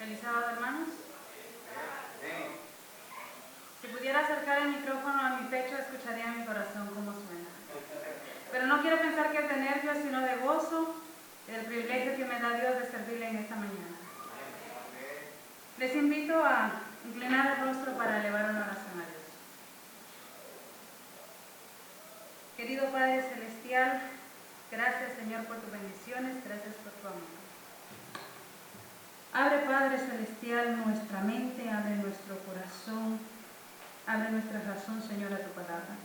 Feliz sábado, hermanos. Si pudiera acercar el micrófono a mi pecho, escucharía mi corazón cómo suena. Pero no quiero pensar que es de nervios, sino de gozo y del privilegio que me da Dios de servirle en esta mañana. Les invito a inclinar el rostro para elevar una oración a Dios. Querido Padre Celestial, gracias, Señor, por tus bendiciones, gracias por tu amor. Abre, Padre Celestial, nuestra mente, abre nuestro corazón, abre nuestra razón, Señor, a tu palabra.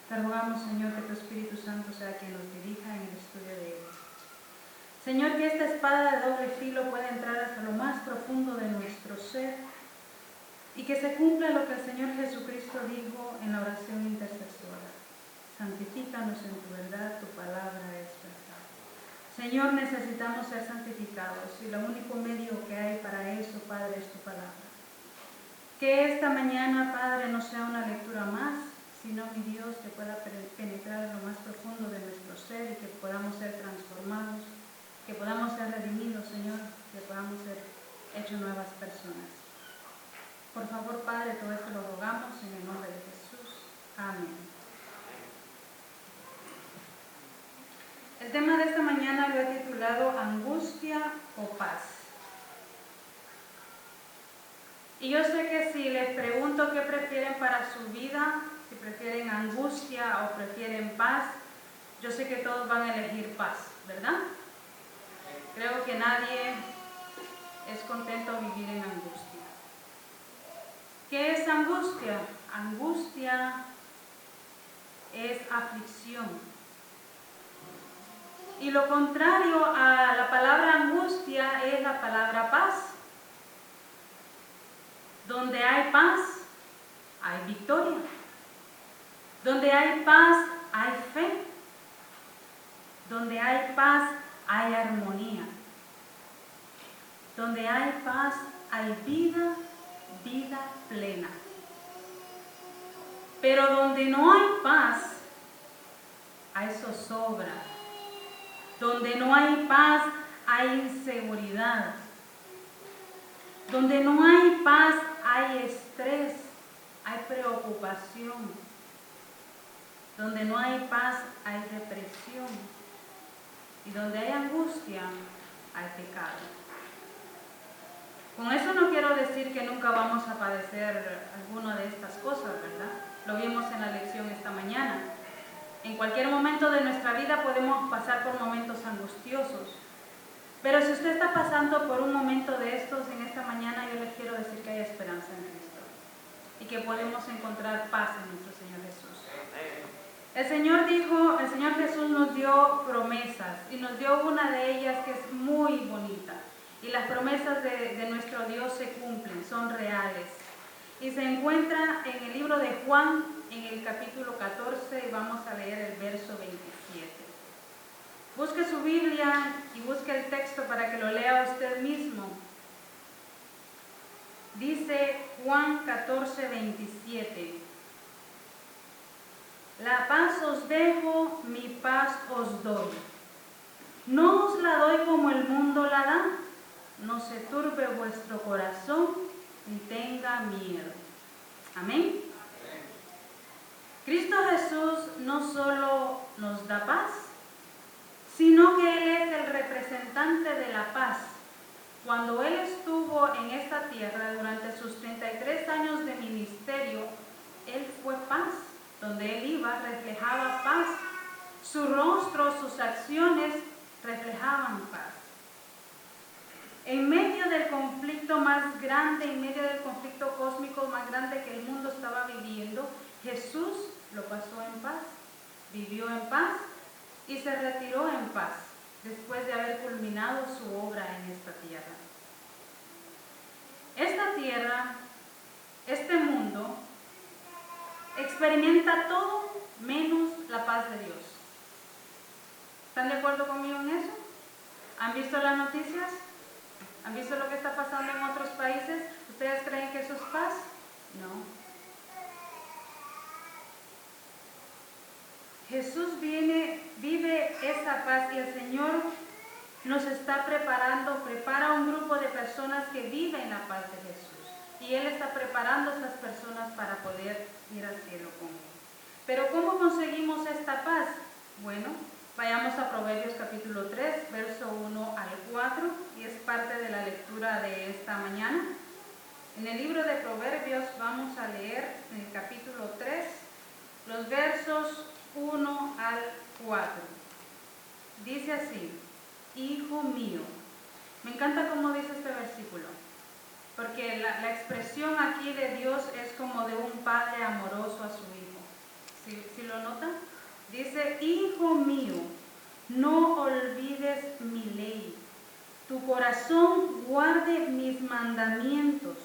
Te rogamos, Señor, que tu Espíritu Santo sea quien nos dirija en el estudio de él. Señor, que esta espada de doble filo pueda entrar hasta lo más profundo de nuestro ser y que se cumpla lo que el Señor Jesucristo dijo en la oración intercesora. Santifícanos en tu verdad, tu palabra es verdad. Señor, necesitamos ser santificados y el único medio que hay para eso, Padre, es tu palabra. Que esta mañana, Padre, no sea una lectura más, sino, mi Dios, que pueda penetrar en lo más profundo de nuestro ser y que podamos ser transformados, que podamos ser redimidos, Señor, que podamos ser hechos nuevas personas. Por favor, Padre, todo esto lo rogamos en el nombre de Jesús. Amén. El tema de esta mañana lo he titulado Angustia o Paz. Y yo sé que si les pregunto qué prefieren para su vida, si prefieren angustia o prefieren paz, yo sé que todos van a elegir paz, ¿verdad? Creo que nadie es contento de vivir en angustia. ¿Qué es angustia? Angustia es aflicción. Y lo contrario a la palabra angustia es la palabra paz. Donde hay paz, hay victoria. Donde hay paz, hay fe. Donde hay paz, hay armonía. Donde hay paz, hay vida, vida plena. Pero donde no hay paz, hay zozobra. Donde no hay paz, hay inseguridad. Donde no hay paz, hay estrés, hay preocupación. Donde no hay paz, hay depresión. Y donde hay angustia, hay pecado. Con eso no quiero decir que nunca vamos a padecer alguna de estas cosas, ¿verdad? Lo vimos en la lección esta mañana. En cualquier momento de nuestra vida podemos pasar por momentos angustiosos. Pero si usted está pasando por un momento de estos en esta mañana, yo les quiero decir que hay esperanza en Cristo y que podemos encontrar paz en nuestro Señor Jesús. El Señor Jesús nos dio promesas y nos dio una de ellas que es muy bonita. Y las promesas de nuestro Dios se cumplen, son reales. Y se encuentra en el libro de Juan, en el capítulo 14, y vamos a leer el verso 27. Busque su Biblia y busque el texto para que lo lea usted mismo. Dice Juan 14, 27. La paz os dejo, mi paz os doy. No os la doy como el mundo la da. No se turbe vuestro corazón ni tenga miedo. Amén. Cristo Jesús no solo nos da paz, sino que Él es el representante de la paz. Cuando Él estuvo en esta tierra durante sus 33 años de ministerio, Él fue paz. Donde Él iba, reflejaba paz. Su rostro, sus acciones reflejaban paz. En medio del conflicto más grande, en medio del conflicto cósmico más grande que el mundo estaba viviendo, Jesús lo pasó en paz, vivió en paz y se retiró en paz después de haber culminado su obra en esta tierra. Esta tierra, este mundo, experimenta todo menos la paz de Dios. ¿Están de acuerdo conmigo en eso? ¿Han visto las noticias? ¿Han visto lo que está pasando en otros países? ¿Ustedes creen que eso es paz? No. Jesús vive esa paz y el Señor nos está preparando, prepara un grupo de personas que viven la paz de Jesús. Y Él está preparando a esas personas para poder ir al cielo con Él. Pero ¿cómo conseguimos esta paz? Bueno, vayamos a Proverbios capítulo 3, verso 1 al 4, y es parte de la lectura de esta mañana. En el libro de Proverbios vamos a leer en el capítulo 3, los versos 1 al 4. Dice así: Hijo mío. Me encanta cómo dice este versículo, porque la expresión aquí de Dios es como de un padre amoroso a su hijo. ¿Sí lo notan? Dice: Hijo mío, no olvides mi ley. Tu corazón guarde mis mandamientos,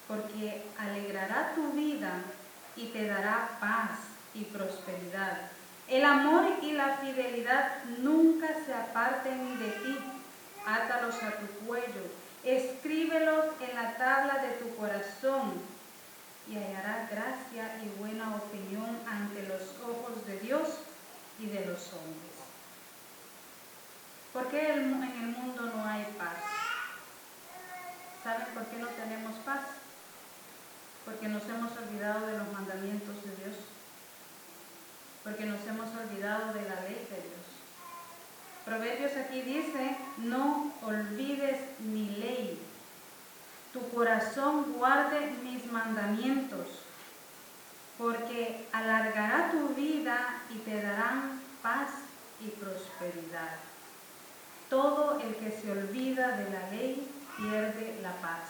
porque alegrará tu vida y te dará paz y prosperidad. El amor y la fidelidad nunca se aparten de ti. Átalos a tu cuello, escríbelos en la tabla de tu corazón, y hallarás gracia y buena opinión ante los ojos de Dios y de los hombres. ¿Por qué en el mundo no hay paz? ¿Saben por qué no tenemos paz? Porque nos hemos olvidado de los mandamientos de Dios, porque nos hemos olvidado de la ley de Dios. Proverbios aquí dice: no olvides mi ley, tu corazón guarde mis mandamientos, porque alargará tu vida y te darán paz y prosperidad. Todo el que se olvida de la ley pierde la paz.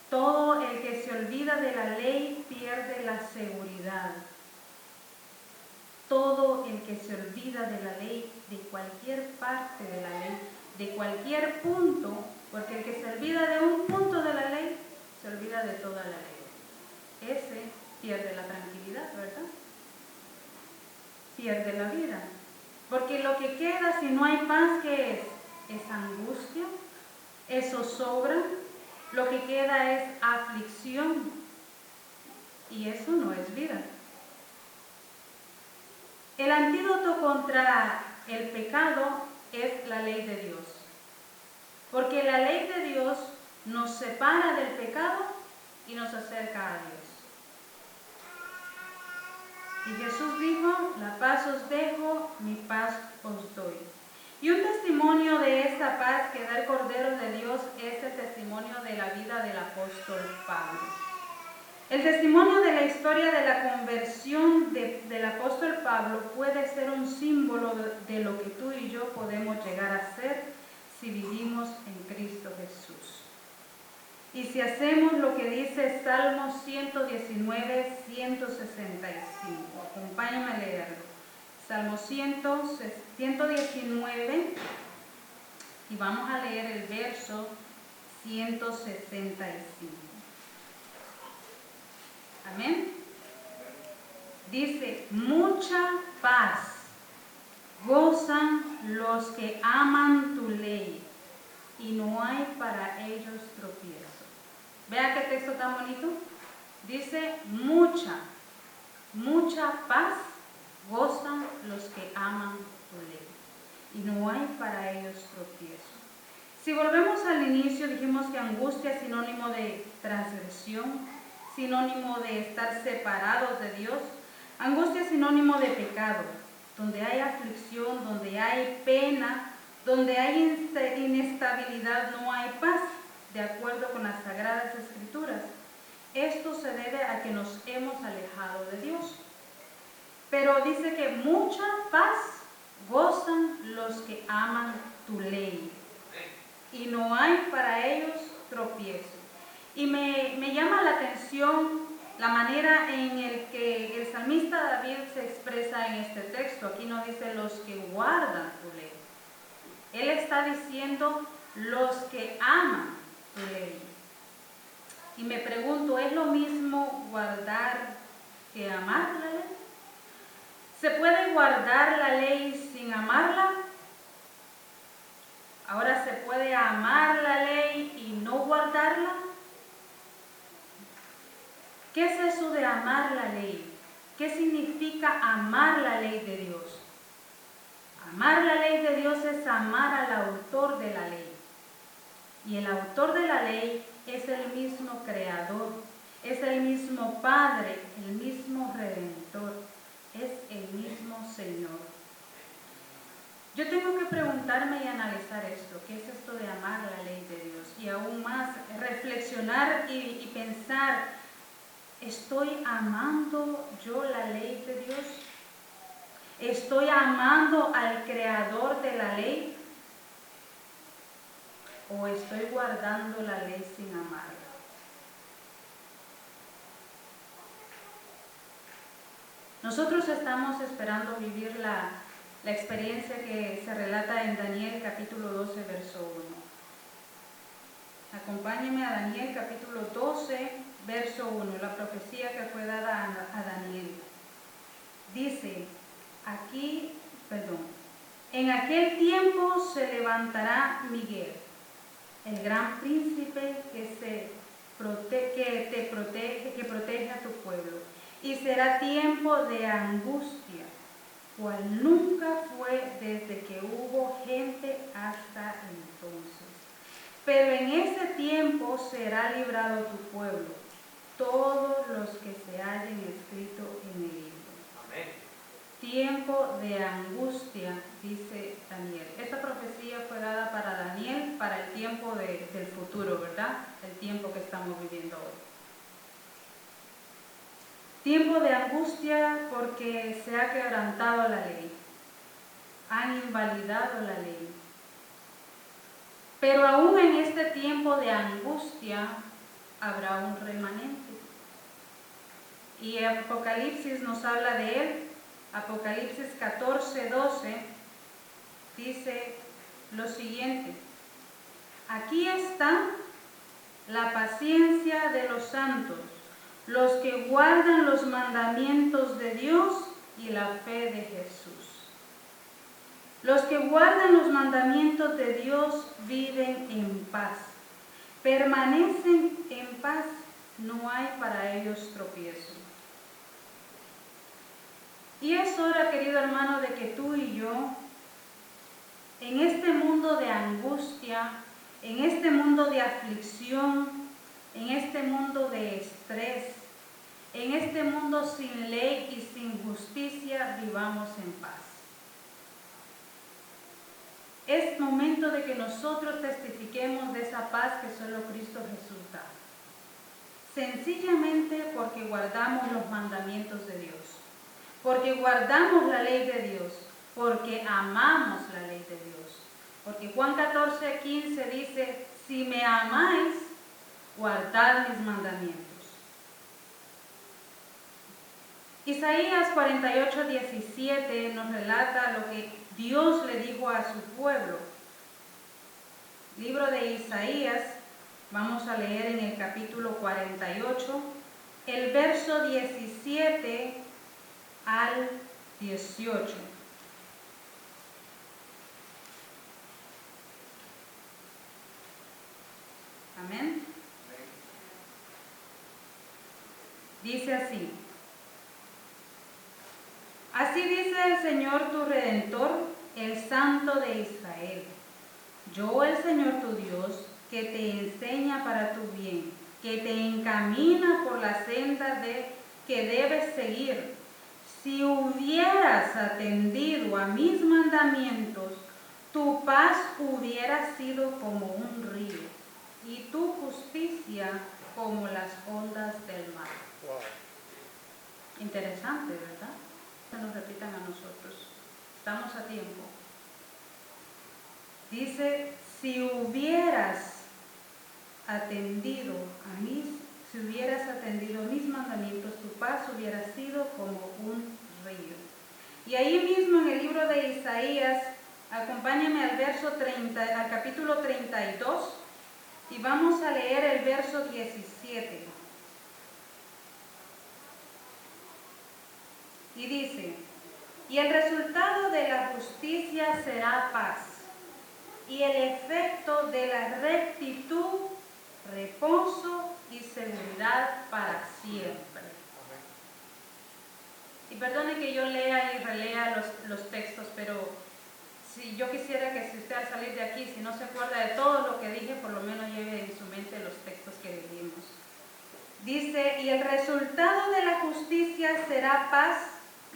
Todo el que se olvida de la ley pierde la seguridad. Todo el que se olvida de la ley, de cualquier parte de la ley, de cualquier punto, porque el que se olvida de un punto de la ley, se olvida de toda la ley. Ese pierde la tranquilidad, ¿verdad? Pierde la vida. Porque lo que queda si no hay paz, ¿qué es? Es angustia, es zozobra, lo que queda es aflicción. Y eso no es vida. El antídoto contra el pecado es la ley de Dios. Porque la ley de Dios nos separa del pecado y nos acerca a Dios. Y Jesús dijo: la paz os dejo, mi paz os doy. Y un testimonio de esta paz que da el Cordero de Dios es el testimonio de la vida del apóstol Pablo. El testimonio de la historia de la conversión del apóstol Pablo puede ser un símbolo de lo que tú y yo podemos llegar a ser si vivimos en Cristo Jesús. Y si hacemos lo que dice Salmo 119, 165. Acompáñame a leerlo. Salmo 119 y vamos a leer el verso 165. Amén. Dice: mucha paz gozan los que aman tu ley, y no hay para ellos tropiezo. Vea qué texto tan bonito. Dice: mucha paz gozan los que aman tu ley, y no hay para ellos tropiezo. Si volvemos al inicio, dijimos que angustia es sinónimo de transgresión, sinónimo de estar separados de Dios. Angustia es sinónimo de pecado, donde hay aflicción, donde hay pena, donde hay inestabilidad, no hay paz, de acuerdo con las Sagradas Escrituras. Esto se debe a que nos hemos alejado de Dios. Pero dice que mucha paz gozan los que aman tu ley, y no hay para ellos tropiezo. Y me llama la atención la manera en el que el salmista David se expresa en este texto. Aquí no dice los que guardan tu ley. Él está diciendo los que aman tu ley. Y me pregunto, ¿es lo mismo guardar que amar la ley? ¿Se puede guardar la ley sin amarla? Ahora, ¿se puede amar la ley y no guardarla? ¿Qué es eso de amar la ley? ¿Qué significa amar la ley de Dios? Amar la ley de Dios es amar al autor de la ley. Y el autor de la ley es el mismo creador, es el mismo Padre, el mismo Redentor, es el mismo Señor. Yo tengo que preguntarme y analizar esto, ¿qué es esto de amar la ley de Dios? Y aún más, reflexionar y pensar, ¿estoy amando yo la ley de Dios? ¿Estoy amando al creador de la ley? ¿O estoy guardando la ley sin amarla? Nosotros estamos esperando vivir la experiencia que se relata en Daniel capítulo 12, verso 1. Acompáñenme a Daniel capítulo 12, verso 1, la profecía que fue dada a Daniel. Dice, en aquel tiempo se levantará Miguel, el gran príncipe que protege a tu pueblo, y será tiempo de angustia, cual nunca fue desde que hubo gente hasta entonces. Pero en ese tiempo será librado tu pueblo, todos los que se hallen escritos en el libro. Amén. Tiempo de angustia, dice Daniel. Esta profecía fue dada para Daniel para el tiempo del futuro, ¿verdad? El tiempo que estamos viviendo hoy. Tiempo de angustia porque se ha quebrantado la ley, han invalidado la ley. Pero aún en este tiempo de angustia habrá un remanente. Y Apocalipsis nos habla de él. Apocalipsis 14, 12 dice lo siguiente: aquí está la paciencia de los santos, los que guardan los mandamientos de Dios y la fe de Jesús. Los que guardan los mandamientos de Dios viven en paz, permanecen en paz, no hay para ellos tropiezo. Y es hora, querido hermano, de que tú y yo, en este mundo de angustia, en este mundo de aflicción, en este mundo de estrés, en este mundo sin ley y sin justicia, vivamos en paz. Es momento de que nosotros testifiquemos de esa paz que solo Cristo Jesús da. Sencillamente porque guardamos los mandamientos de Dios, porque guardamos la ley de Dios, porque amamos la ley de Dios. Porque Juan 14, 15 dice, si me amáis, guardad mis mandamientos. Isaías 48, 17 nos relata lo que Dios le dijo a su pueblo. Libro de Isaías, vamos a leer en el capítulo 48, el verso 17 al 18. Amén. Dice así: así dice el Señor tu Redentor, el Santo de Israel. Yo, el Señor tu Dios, que te enseña para tu bien, que te encamina por la senda que debes seguir. Si hubieras atendido a mis mandamientos, tu paz hubiera sido como un río, y tu justicia como las ondas del mar. Wow. Interesante, ¿verdad? Se nos repitan a nosotros. Estamos a tiempo. Dice, si hubieras atendido mis mandamientos, tu paz hubiera sido como un río. Y ahí mismo en el libro de Isaías, acompáñame al capítulo 32 y vamos a leer el verso 17. Y dice, y el resultado de la justicia será paz, y el efecto de la rectitud, reposo y seguridad para siempre. Y perdone que yo lea y relea los textos, pero si yo quisiera que si usted al salir de aquí, si no se acuerda de todo lo que dije, por lo menos lleve en su mente los textos que leímos. Dice, y el resultado de la justicia será paz,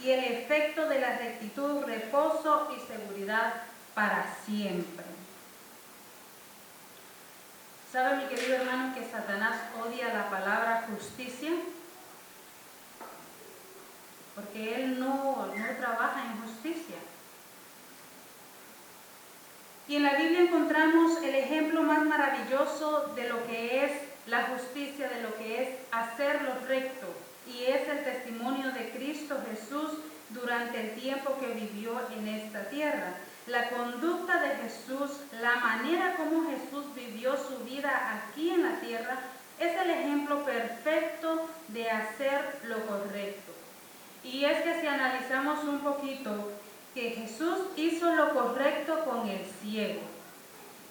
y el efecto de la rectitud, reposo y seguridad para siempre. ¿Sabe, mi querido hermano, que Satanás odia la palabra justicia? Porque él no trabaja en justicia. Y en la Biblia encontramos el ejemplo más maravilloso de lo que es la justicia, de lo que es hacer lo recto. Y es el testimonio de Cristo Jesús durante el tiempo que vivió en esta tierra. La conducta de Jesús, la manera como Jesús vivió su vida aquí en la tierra, es el ejemplo perfecto de hacer lo correcto. Y es que si analizamos un poquito, que Jesús hizo lo correcto con el ciego.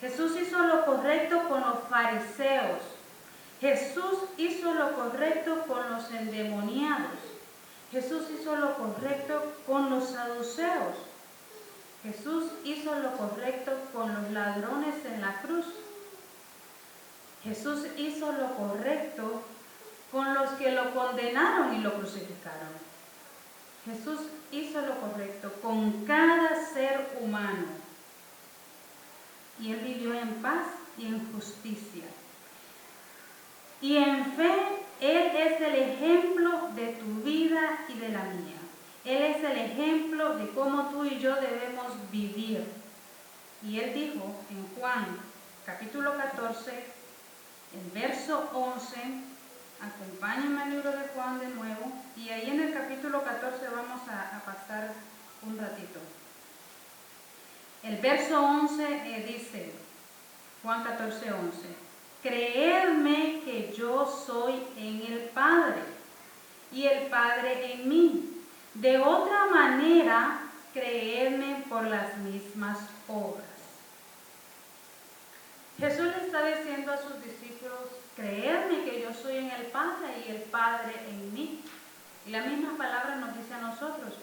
Jesús hizo lo correcto con los fariseos. Jesús hizo lo correcto con los endemoniados. Jesús hizo lo correcto con los saduceos. Jesús hizo lo correcto con los ladrones en la cruz. Jesús hizo lo correcto con los que lo condenaron y lo crucificaron. Jesús hizo lo correcto con cada ser humano. Y Él vivió en paz y en justicia. Y en fe, Él es el ejemplo de tu vida y de la mía. Él es el ejemplo de cómo tú y yo debemos vivir. Y Él dijo en Juan, capítulo 14, el verso 11, acompáñenme al libro de Juan de nuevo, y ahí en el capítulo 14 vamos a pasar un ratito. El verso 11 dice, Juan 14, 11, creedme que yo soy en el Padre, y el Padre en mí. De otra manera, creedme por las mismas obras. Jesús le está diciendo a sus discípulos, creedme que yo soy en el Padre y el Padre en mí. Y la misma palabra nos dice a nosotros.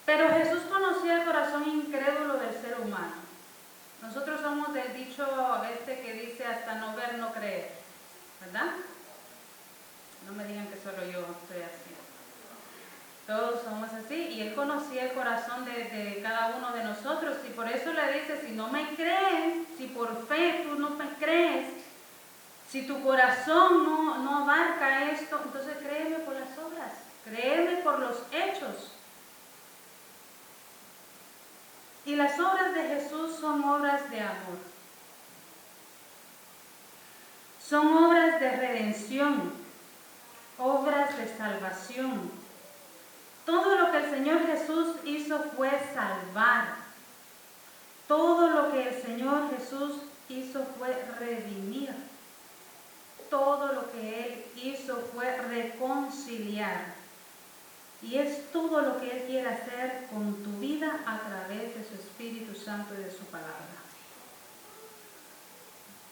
Pero Jesús conocía el corazón incrédulo del ser humano. Nosotros somos del dicho que dice hasta no ver, no creer, ¿verdad? No me digan que solo yo estoy así. Todos somos así, y Él conocía el corazón de cada uno de nosotros, y por eso le dice, si no me creen, si por fe tú no me crees, si tu corazón no abarca esto, entonces créeme por las obras, créeme por los hechos. Y las obras de Jesús son obras de amor, son obras de redención, obras de salvación. Todo lo que el Señor Jesús hizo fue salvar. Todo lo que el Señor Jesús hizo fue redimir. Todo lo que Él hizo fue reconciliar. Y es todo lo que Él quiere hacer con tu vida a través de su Espíritu Santo y de su palabra.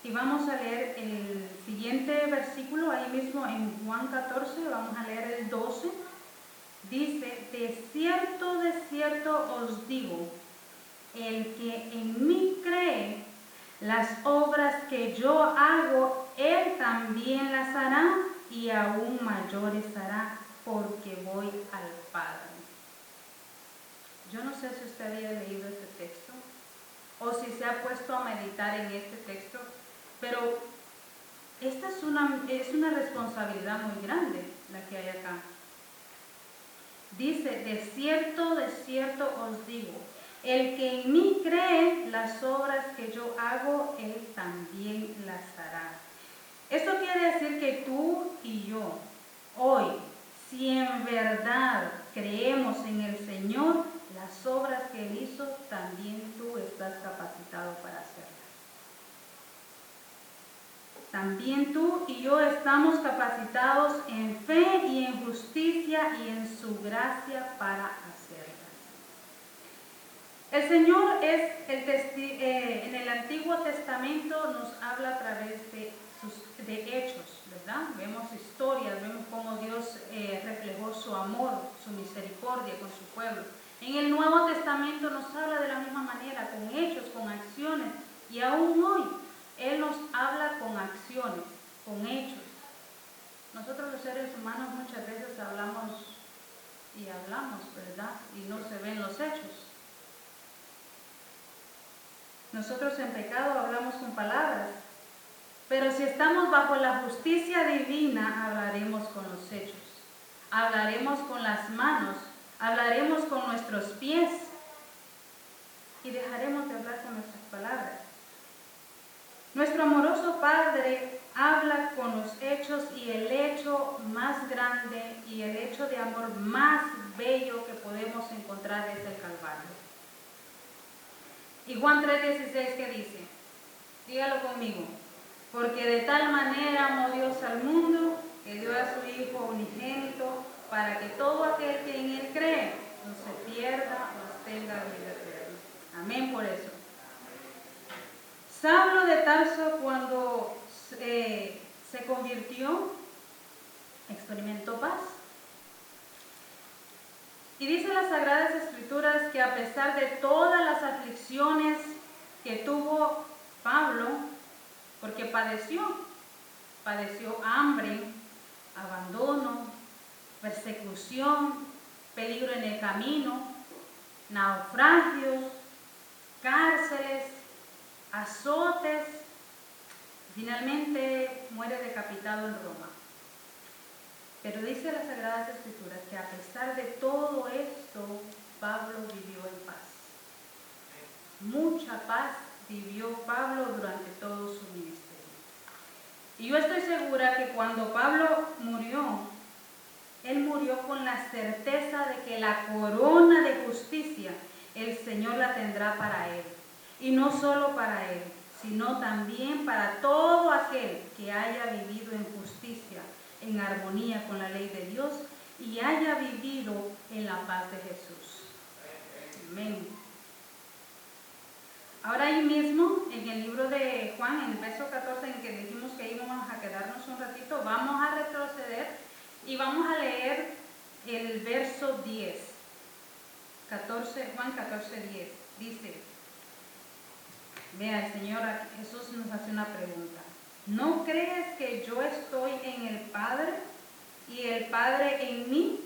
Y vamos a leer el siguiente versículo, ahí mismo en Juan 14, vamos a leer el 12. Dice, de cierto os digo, el que en mí cree, las obras que yo hago, él también las hará, y aún mayores hará, porque voy al Padre. Yo no sé si usted había leído este texto, o si se ha puesto a meditar en este texto, pero esta es una responsabilidad muy grande la que hay acá. Dice, de cierto os digo, el que en mí cree, las obras que yo hago, él también las hará. Esto quiere decir que tú y yo, hoy, si en verdad creemos en el Señor, las obras que Él hizo, también tú estás capacitado para hacerlas. También tú y yo estamos capacitados en fe y en justicia y en su gracia para hacerlas. El Señor en el Antiguo Testamento nos habla a través de hechos, ¿verdad? Vemos historias, vemos cómo Dios reflejó su amor, su misericordia con su pueblo. En el Nuevo Testamento nos habla de la misma manera, con hechos, con acciones, y aún hoy Él nos habla con acciones, con hechos. Nosotros los seres humanos muchas veces hablamos y hablamos, ¿verdad? Y no se ven los hechos. Nosotros en pecado hablamos con palabras, pero si estamos bajo la justicia divina, hablaremos con los hechos, hablaremos con las manos, hablaremos con nuestros pies y dejaremos de hablar con nuestras palabras. Nuestro amoroso Padre habla con los hechos, y el hecho más grande y el hecho de amor más bello que podemos encontrar es el Calvario. Y Juan 3:16, ¿qué dice? Dígalo conmigo. Porque de tal manera amó Dios al mundo, que dio a su Hijo unigénito, para que todo aquel que en Él cree no se pierda, mas tenga vida eterna. Amén por eso. Saulo de Tarso, cuando se convirtió, experimentó paz. Y dice las Sagradas Escrituras que a pesar de todas las aflicciones que tuvo Pablo, porque padeció hambre, abandono, persecución, peligro en el camino, naufragios, cárceles, azotes, finalmente muere decapitado en Roma. Pero dice las Sagradas Escrituras que a pesar de todo esto, Pablo vivió en paz. Mucha paz vivió Pablo durante todo su ministerio. Y yo estoy segura que cuando Pablo murió, él murió con la certeza de que la corona de justicia el Señor la tendrá para él. Y no solo para él, sino también para todo aquel que haya vivido en justicia, en armonía con la ley de Dios y haya vivido en la paz de Jesús. Amén. Ahora ahí mismo, en el libro de Juan, en el verso 14, en que dijimos que íbamos a quedarnos un ratito, vamos a retroceder y vamos a leer el verso 10. Juan 14:10. Dice, vea, el Señor Jesús nos hace una pregunta. ¿No crees que yo estoy en el Padre y el Padre en mí?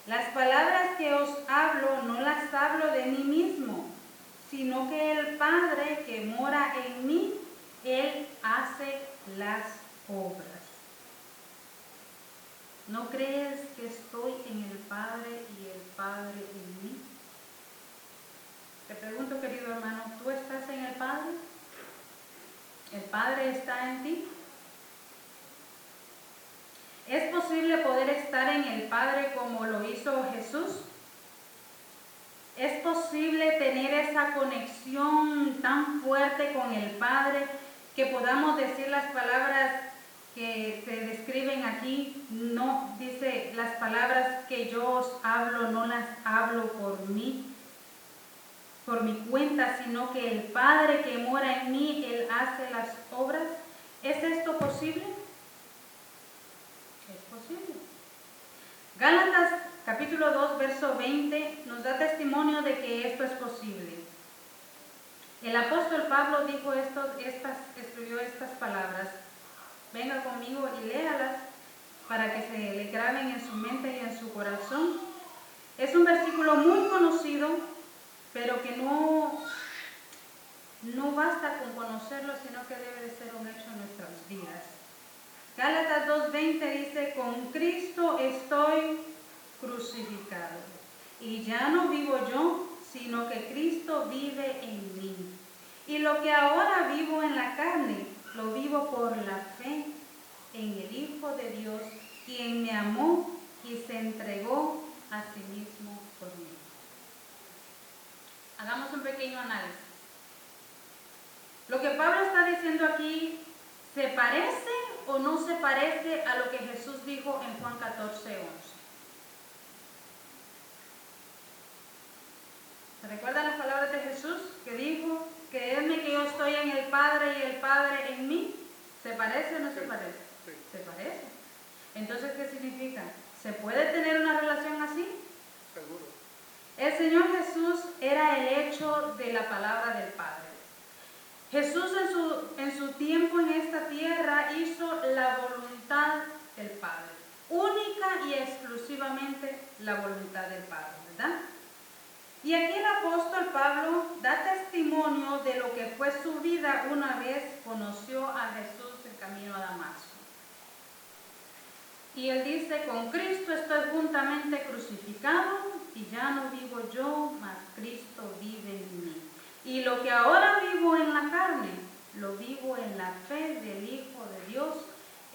Las palabras que os hablo no las hablo de mí mismo, sino que el Padre que mora en mí, Él hace las obras. ¿No crees que estoy en el Padre y el Padre en mí? Te pregunto, querido hermano, ¿tú estás en el Padre? ¿El Padre está en ti? ¿Es posible poder estar en el Padre como lo hizo Jesús? ¿Es posible tener esa conexión tan fuerte con el Padre que podamos decir las palabras que se describen aquí? No, dice, las palabras que yo os hablo no las hablo por mí, por mi cuenta, sino que el Padre que mora en mí, Él hace las obras. ¿Es esto posible? Es posible. Gálatas capítulo 2, verso 20 nos da testimonio de que esto es posible. El apóstol Pablo dijo escribió estas palabras. Venga conmigo y léalas para que se le graben en su mente y en su corazón. Es un versículo muy conocido, pero que no basta con conocerlo, sino que debe de ser un hecho en nuestras vidas. Gálatas 2:20 dice, con Cristo estoy crucificado, y ya no vivo yo, sino que Cristo vive en mí. Y lo que ahora vivo en la carne, lo vivo por la fe en el Hijo de Dios, quien me amó y se entregó a sí mismo por mí. Hagamos un pequeño análisis. Lo que Pablo está diciendo aquí, ¿se parece o no se parece a lo que Jesús dijo en Juan 14:11? ¿Se recuerdan las palabras de Jesús que dijo, creedme que yo estoy en el Padre y el Padre en mí? ¿Se parece o no se parece? Se parece. Entonces, ¿qué significa? ¿Se puede tener una relación así? Seguro. El Señor Jesús era el hecho de la palabra del Padre. Jesús en su tiempo en esta tierra hizo la voluntad del Padre. Única y exclusivamente la voluntad del Padre, ¿verdad? Y aquí el apóstol Pablo da testimonio de lo que fue su vida una vez conoció a Jesús en camino a Damasco. Y él dice, con Cristo estoy juntamente crucificado y ya no vivo yo, mas Cristo vive en mí. Y lo que ahora vivo en la carne, lo vivo en la fe del Hijo de Dios,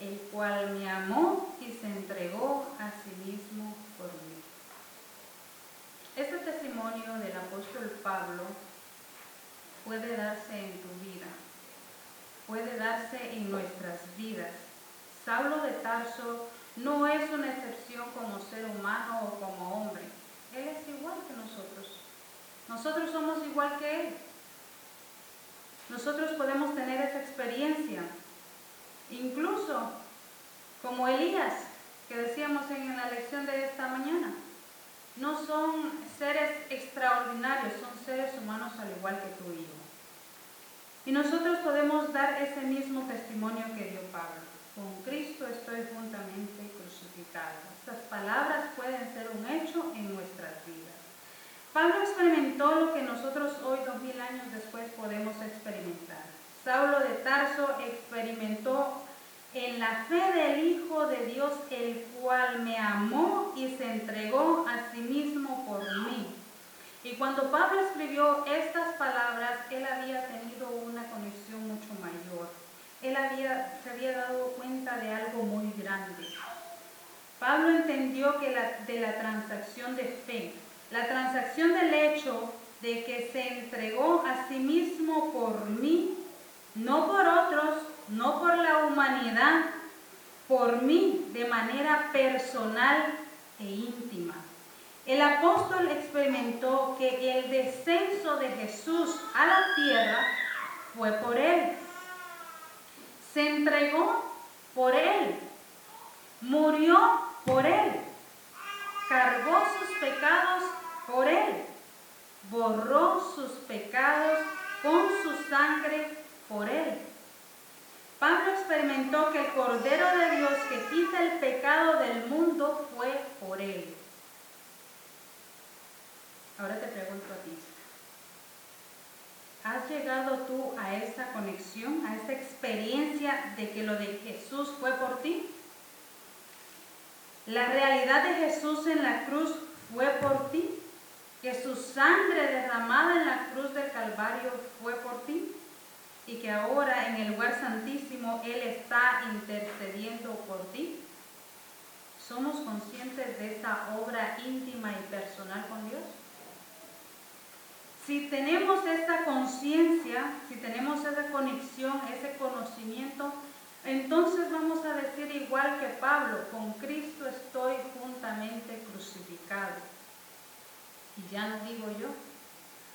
el cual me amó y se entregó a sí mismo por mí. Este testimonio del apóstol Pablo puede darse en tu vida, puede darse en nuestras vidas. Saulo de Tarso no es una excepción como ser humano o como hombre. Él es igual que nosotros. Nosotros somos igual que él. Nosotros podemos tener esa experiencia. Incluso como Elías, que decíamos en la lección de esta mañana. No son seres extraordinarios, son seres humanos al igual que tú y yo. Y nosotros podemos dar ese mismo testimonio que dio Pablo. Con Cristo estoy juntamente crucificado. Estas palabras pueden ser un hecho en nuestras vidas. Pablo experimentó lo que nosotros hoy, 2000 años después, podemos experimentar. Saulo de Tarso experimentó en la fe del Hijo de Dios, el cual me amó y se entregó a sí mismo por mí. Y cuando Pablo escribió estas palabras, él había tenido una conexión mucho mayor. Él se había dado cuenta de algo muy grande. Pablo entendió que de la transacción de fe, la transacción del hecho de que se entregó a sí mismo por mí, no por otros, no por la humanidad, por mí de manera personal e íntima. El apóstol experimentó que el descenso de Jesús a la tierra fue por él. Se entregó por él, murió por él, cargó sus pecados por él, borró sus pecados con su sangre por él. Pablo experimentó que el Cordero de Dios que quita el pecado del mundo fue por él. Ahora te pregunto a ti, ¿has llegado tú a esa conexión, a esa experiencia de que lo de Jesús fue por ti? La realidad de Jesús en la cruz fue por ti, que su sangre derramada en la cruz del Calvario fue por ti y que ahora en el lugar santísimo Él está intercediendo por ti. ¿Somos conscientes de esa obra íntima y personal con Dios? Si tenemos esta conciencia, si tenemos esa conexión, ese conocimiento, entonces vamos a decir igual que Pablo, con Cristo estoy juntamente crucificado. Y ya no vivo yo,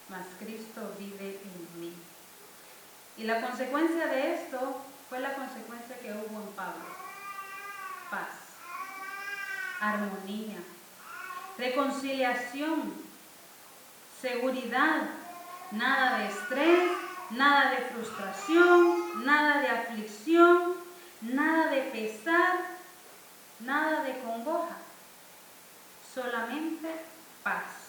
mas Cristo vive en mí. Y la consecuencia de esto fue la consecuencia que hubo en Pablo. Paz, armonía, reconciliación, seguridad, nada de estrés, nada de frustración, nada de aflicción, nada de pesar, nada de congoja, solamente paz.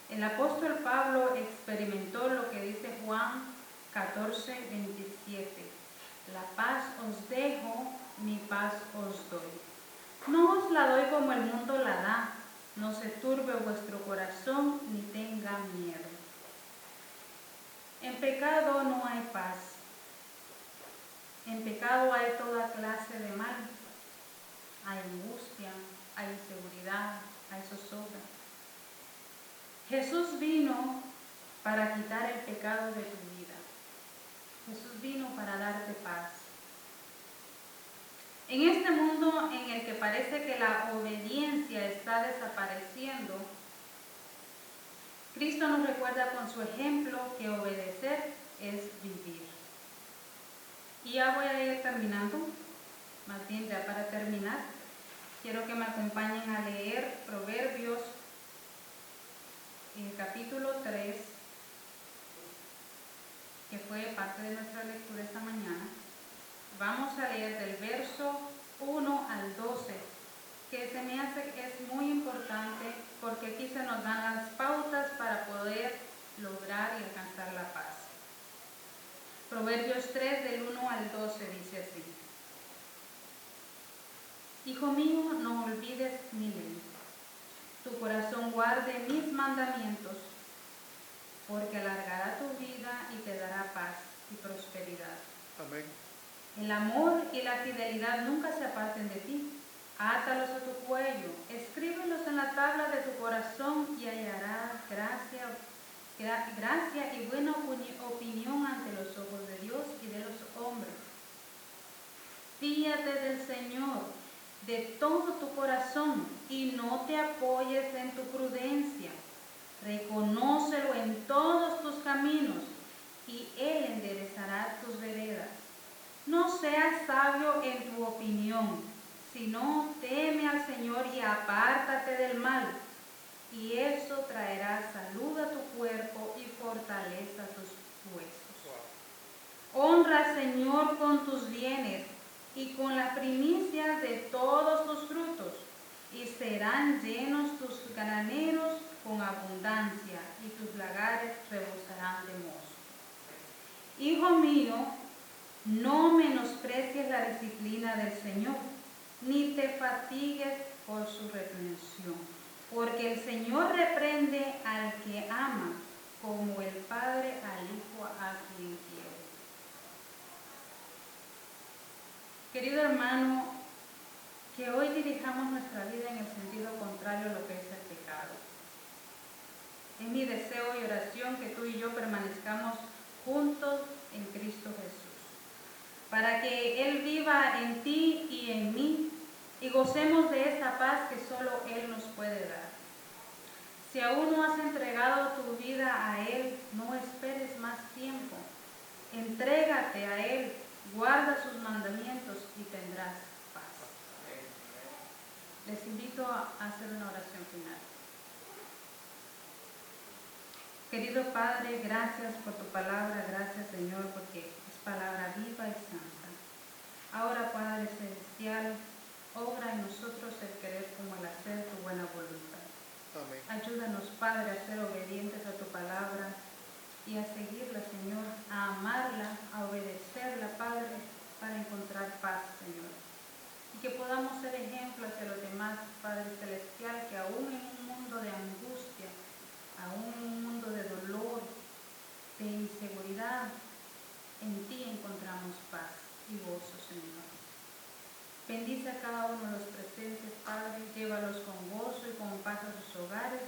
El apóstol Pablo experimentó lo que dice Juan 14:27. La paz os dejo, mi paz os doy. No os la doy como el mundo la da. No se turbe vuestro corazón ni tenga miedo. En pecado no hay paz. En pecado hay toda clase de mal. Hay angustia, hay inseguridad, hay zozobra. Jesús vino para quitar el pecado de tu vida. Jesús vino para darte paz. En este mundo en el que parece que la obediencia está desapareciendo, Cristo nos recuerda con su ejemplo que obedecer es vivir. Y ya voy a ir terminando. Más bien, ya para terminar, quiero que me acompañen a leer Proverbios, capítulo 3, que fue parte de nuestra lectura esta mañana. Vamos a leer del verso 1 al 12, que se me hace que es muy importante porque aquí se nos dan las pautas para poder lograr y alcanzar la paz. Proverbios 3 del 1 al 12 dice así: Hijo mío, no olvides mi ley. Tu corazón guarde mis mandamientos, porque alargará tu vida y te dará paz y prosperidad. Amén. El amor y la fidelidad nunca se aparten de ti. Átalos a tu cuello, escríbelos en la tabla de tu corazón y hallarás gracia y buena opinión ante los ojos de Dios y de los hombres. Fíate del Señor de todo tu corazón y no te apoyes en tu prudencia. Reconócelo en todos tus caminos y Él enderezará tus veredas. No seas sabio en tu opinión, sino teme al Señor y apártate del mal. Y eso traerá salud a tu cuerpo y fortaleza a tus huesos. Honra al Señor con tus bienes y con la primicia de todos tus frutos, y serán llenos tus graneros con abundancia, y tus lagares rebosarán de mosto. Hijo mío, no menosprecies la disciplina del Señor, ni te fatigues por su reprensión, porque el Señor reprende al que ama, como el Padre al Hijo a quien quiere. Querido hermano, que hoy dirijamos nuestra vida en el sentido contrario a lo que es el pecado. Es mi deseo y oración que tú y yo permanezcamos juntos en Cristo Jesús, para que Él viva en ti y en mí y gocemos de esa paz que solo Él nos puede dar. Si aún no has entregado tu vida a Él, no esperes más tiempo. Entrégate a Él, guarda sus mandamientos y tendrás paz. Les invito a hacer una oración final. Querido Padre, gracias por tu palabra, gracias Señor, porque es palabra viva y santa. Ahora, Padre Celestial, obra en nosotros el querer como el hacer tu buena voluntad. Amén. Ayúdanos, Padre, a ser obedientes a tu palabra y a seguirla, Señor, a amarla, a obedecerla, Padre, para encontrar paz, Señor. Y que podamos ser ejemplo hacia los demás, Padre Celestial, que aún en un mundo de angustia, aún en un mundo de dolor, de inseguridad, en ti encontramos paz y gozo, Señor. Bendice a cada uno de los presentes, Padre, llévalos con gozo y con paz a sus hogares.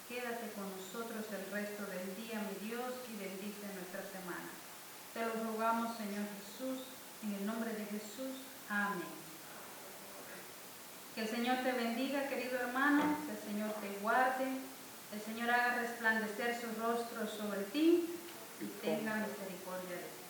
Quédate con nosotros el resto del día, mi Dios, y bendice nuestra semana. Te lo rogamos, Señor Jesús, en el nombre de Jesús. Amén. Que el Señor te bendiga, querido hermano, que el Señor te guarde, el Señor haga resplandecer su rostro sobre ti y tenga misericordia de ti.